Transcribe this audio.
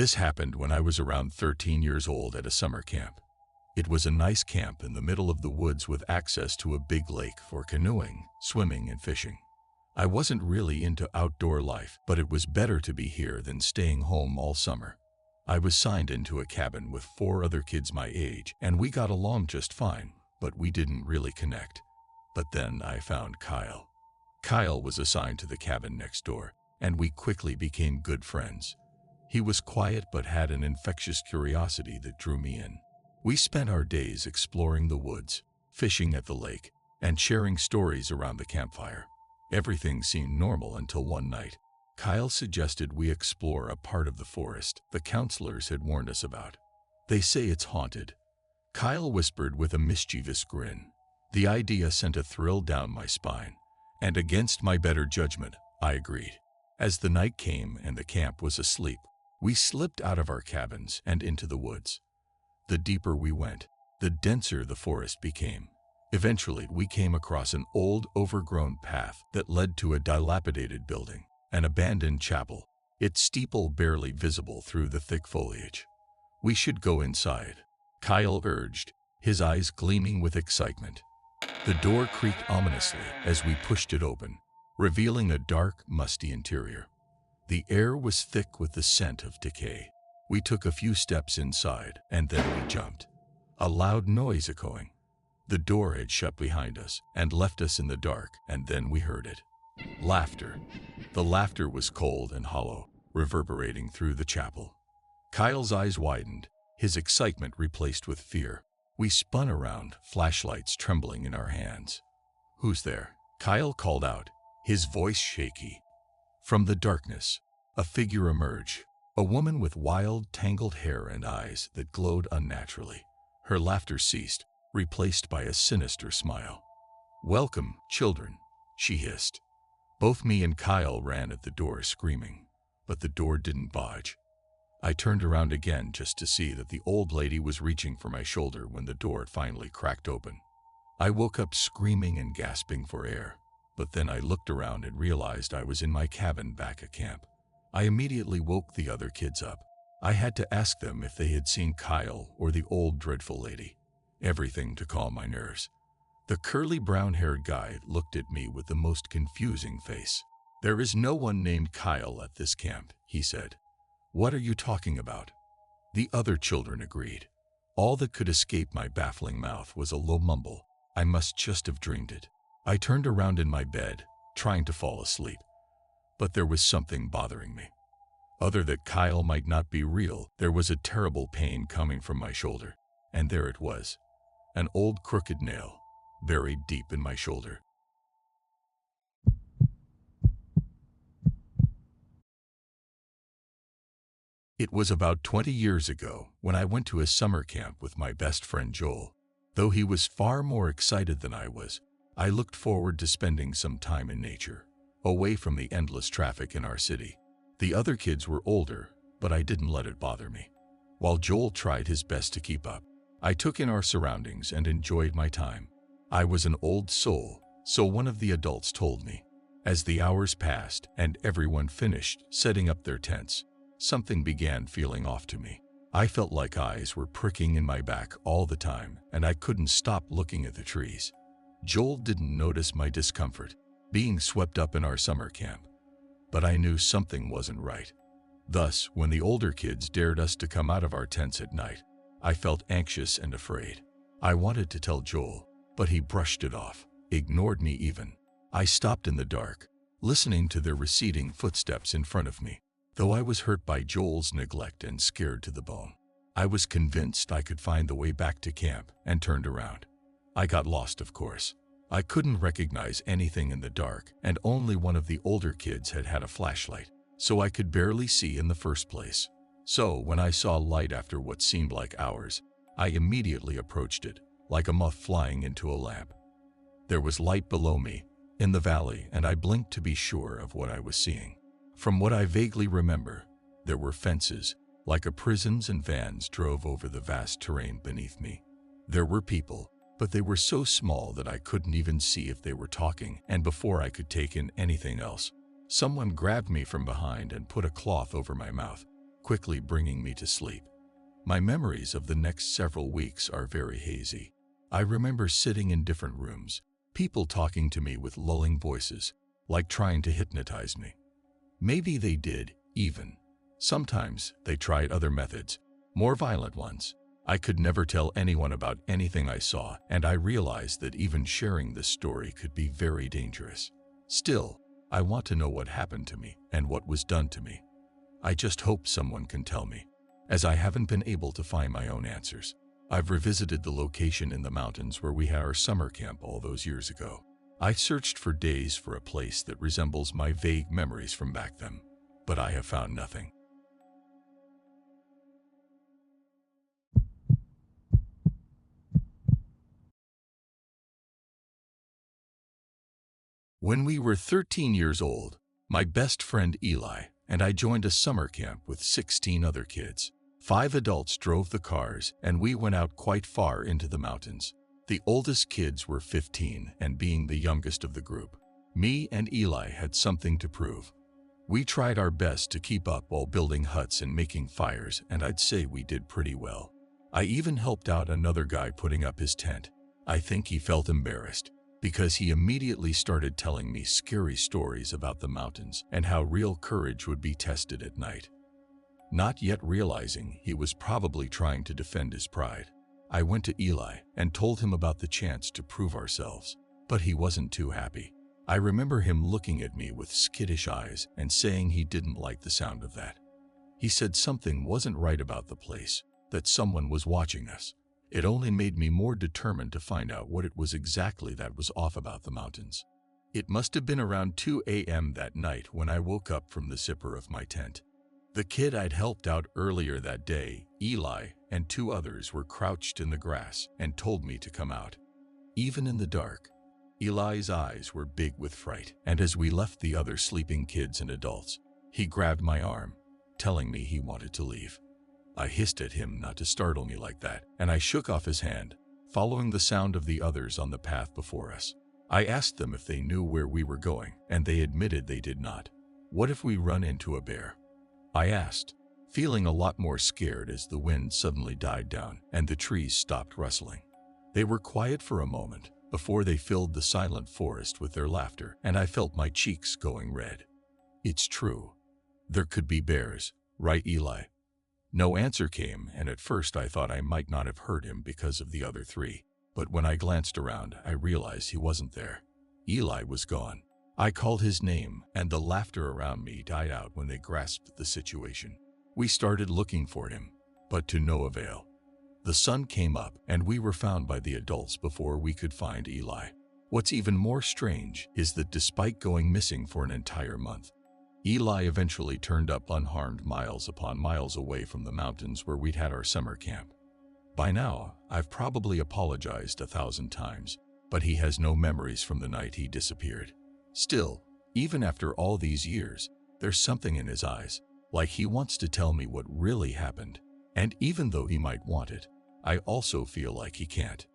This happened when I was around 13 years old at a summer camp. It was a nice camp in the middle of the woods with access to a big lake for canoeing, swimming, and fishing. I wasn't really into outdoor life, but it was better to be here than staying home all summer. I was signed into a cabin with 4 other kids my age, and we got along just fine, but we didn't really connect. But then I found Kyle. Kyle was assigned to the cabin next door, and we quickly became good friends. He was quiet but had an infectious curiosity that drew me in. We spent our days exploring the woods, fishing at the lake, and sharing stories around the campfire. Everything seemed normal until one night. Kyle suggested we explore a part of the forest the counselors had warned us about. They say it's haunted. Kyle whispered with a mischievous grin. The idea sent a thrill down my spine, and against my better judgment, I agreed. As the night came and the camp was asleep, we slipped out of our cabins and into the woods. The deeper we went, the denser the forest became. Eventually, we came across an old, overgrown path that led to a dilapidated building, an abandoned chapel, its steeple barely visible through the thick foliage. "We should go inside," Kyle urged, his eyes gleaming with excitement. The door creaked ominously as we pushed it open, revealing a dark, musty interior. The air was thick with the scent of decay. We took a few steps inside, and then we jumped. A loud noise echoing. The door had shut behind us and left us in the dark, and then we heard it. Laughter. The laughter was cold and hollow, reverberating through the chapel. Kyle's eyes widened, his excitement replaced with fear. We spun around, flashlights trembling in our hands. "Who's there?" Kyle called out, his voice shaky. From the darkness, a figure emerged, a woman with wild, tangled hair and eyes that glowed unnaturally. Her laughter ceased, replaced by a sinister smile. "Welcome, children," she hissed. Both me and Kyle ran at the door screaming, but the door didn't budge. I turned around again just to see that the old lady was reaching for my shoulder when the door finally cracked open. I woke up screaming and gasping for air, but then I looked around and realized I was in my cabin back at camp. I immediately woke the other kids up. I had to ask them if they had seen Kyle or the old dreadful lady. Everything to calm my nerves. The curly brown-haired guy looked at me with the most confusing face. "There is no one named Kyle at this camp," he said. "What are you talking about?" The other children agreed. All that could escape my baffling mouth was a low mumble. I must just have dreamed it. I turned around in my bed, trying to fall asleep. But there was something bothering me. Other that Kyle might not be real, there was a terrible pain coming from my shoulder. And there it was. An old crooked nail, buried deep in my shoulder. It was about 20 years ago when I went to a summer camp with my best friend Joel. Though he was far more excited than I was, I looked forward to spending some time in nature, away from the endless traffic in our city. The other kids were older, but I didn't let it bother me. While Joel tried his best to keep up, I took in our surroundings and enjoyed my time. I was an old soul, so one of the adults told me. As the hours passed and everyone finished setting up their tents, something began feeling off to me. I felt like eyes were pricking in my back all the time, and I couldn't stop looking at the trees. Joel didn't notice my discomfort, being swept up in our summer camp, but I knew something wasn't right. Thus, when the older kids dared us to come out of our tents at night, I felt anxious and afraid. I wanted to tell Joel, but he brushed it off, ignored me even. I stopped in the dark, listening to their receding footsteps in front of me. Though I was hurt by Joel's neglect and scared to the bone, I was convinced I could find the way back to camp and turned around. I got lost, of course. I couldn't recognize anything in the dark, and only one of the older kids had had a flashlight, so I could barely see in the first place. So when I saw light after what seemed like hours, I immediately approached it, like a moth flying into a lamp. There was light below me, in the valley, and I blinked to be sure of what I was seeing. From what I vaguely remember, there were fences, like a prisons, and vans drove over the vast terrain beneath me. There were people, but they were so small that I couldn't even see if they were talking, and before I could take in anything else, someone grabbed me from behind and put a cloth over my mouth. quickly bringing me to sleep. My memories of the next several weeks are very hazy. I remember sitting in different rooms, people talking to me with lulling voices, like trying to hypnotize me. Maybe they did, even. Sometimes they tried other methods, more violent ones. I could never tell anyone about anything I saw, and I realized that even sharing this story could be very dangerous. Still, I want to know what happened to me and what was done to me. I just hope someone can tell me, as I haven't been able to find my own answers. I've revisited the location in the mountains where we had our summer camp all those years ago. I searched for days for a place that resembles my vague memories from back then, but I have found nothing. When we were 13 years old, my best friend Eli and I joined a summer camp with 16 other kids. 5 adults drove the cars, and we went out quite far into the mountains. The oldest kids were 15, and being the youngest of the group, me and Eli had something to prove. We tried our best to keep up while building huts and making fires, and I'd say we did pretty well. I even helped out another guy putting up his tent. I think he felt embarrassed, because he immediately started telling me scary stories about the mountains and how real courage would be tested at night. Not yet realizing he was probably trying to defend his pride, I went to Eli and told him about the chance to prove ourselves, but he wasn't too happy. I remember him looking at me with skittish eyes and saying he didn't like the sound of that. He said something wasn't right about the place, that someone was watching us. It only made me more determined to find out what it was exactly that was off about the mountains. It must have been around 2 a.m. that night when I woke up from the zipper of my tent. The kid I'd helped out earlier that day, Eli, and 2 others were crouched in the grass and told me to come out. Even in the dark, Eli's eyes were big with fright, and as we left the other sleeping kids and adults, he grabbed my arm, telling me he wanted to leave. I hissed at him not to startle me like that, and I shook off his hand, following the sound of the others on the path before us. I asked them if they knew where we were going, and they admitted they did not. What if we run into a bear? I asked, feeling a lot more scared as the wind suddenly died down and the trees stopped rustling. They were quiet for a moment before they filled the silent forest with their laughter, and I felt my cheeks going red. It's true. There could be bears, right, Eli? No answer came, and at first I thought I might not have heard him because of the other 3. But when I glanced around, I realized he wasn't there. Eli was gone. I called his name, and the laughter around me died out when they grasped the situation. We started looking for him, but to no avail. The sun came up, and we were found by the adults before we could find Eli. What's even more strange is that despite going missing for an entire month, Eli eventually turned up unharmed miles upon miles away from the mountains where we'd had our summer camp. By now, I've probably apologized 1,000 times, but he has no memories from the night he disappeared. Still, even after all these years, there's something in his eyes, like he wants to tell me what really happened. And even though he might want it, I also feel like he can't.